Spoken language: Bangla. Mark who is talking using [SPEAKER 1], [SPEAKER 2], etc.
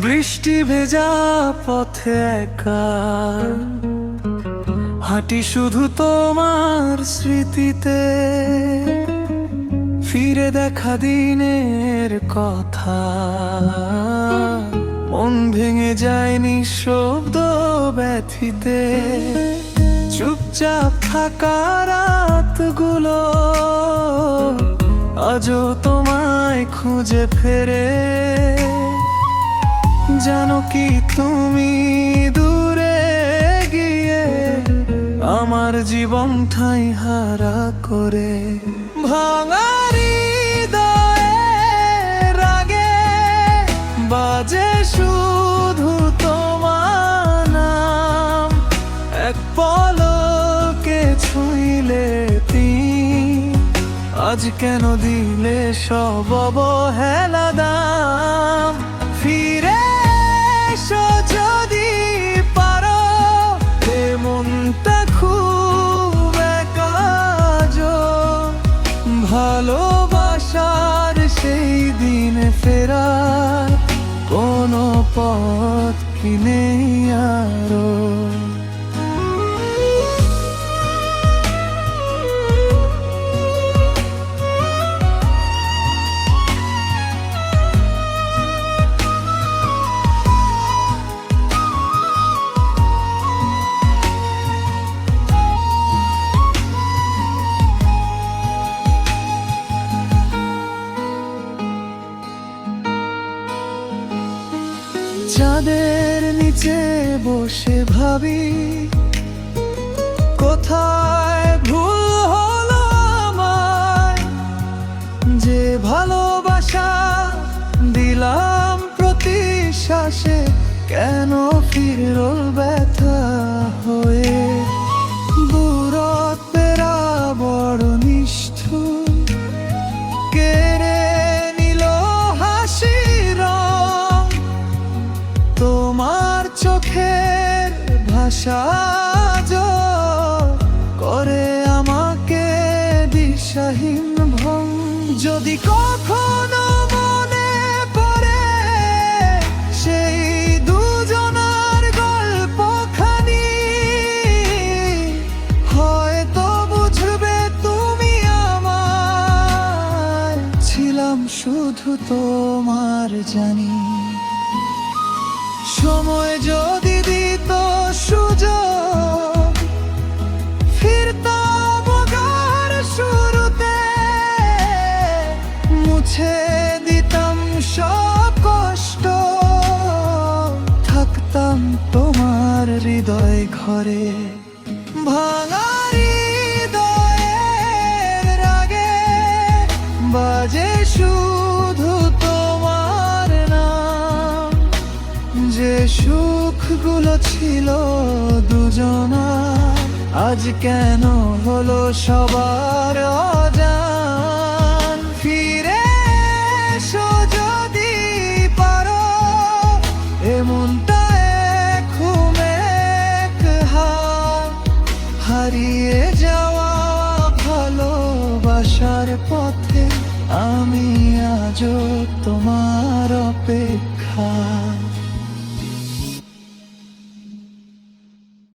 [SPEAKER 1] বৃষ্টি ভেজা পথে একা হাঁটি শুধু তোমার স্মৃতিতে, ফিরে দেখা দিনের কথা মন ভেঙে যায় নিঃশব্দ ব্যথিতে। চুপচাপ থাকা রাতগুলো আজও তোমায় খুঁজে ফেরে। জানো কি তুমি দূরে গিয়ে আমার জীবন ঠাঁই হারা করে। ভাঙা হৃদয়ের রাগে বাজে শুধু তোমার নাম, এক পলকে ছুঁইলে আজ কেন দিলে সব অবহেলা দাম। ফিরে এসো যদি পারো, মনটা খুব একা আজো। ভালোবাসার সেই দিনে ফেরার কোনো পথ কি নেই আরো। চাঁদের নিচে বসে ভাবি কোথায় ভুল হলো আমায়, যে ভালোবাসা দিলাম প্রতি শ্বাসে কেন ফিরল ব্যথা হয়ে। দূরত্বেরা বড় নিষ্ঠুর, কেড়ে নিল হাসির রং। তোমার চোখের ভাষা করে আমাকে দিশাহীন ভং। যদি কখনো মনে পড়ে সেই দুজনার গল্পখানি, হয়তো বুঝবে তুমি আমার ছিলাম শুধু তোমার জানি। সময় যদি দিত সুযোগ, ফিরতাম গার শুরুতে, মুছে দিতাম সব কষ্ট, থাকতাম তোমার হৃদয় ঘরে। ভাঙা হৃদয়ের রাগে বাজে শুধু তোমার নাম, যে সুখগুলো ছিল দুজনার আজ কেন হলো সবার অজান। ফিরে এসো যদি পারো, এমনটা ঘুমে হারিয়ে যাওয়া ভালোবাসার পথে আমি আজও তোমার অপেক্ষা।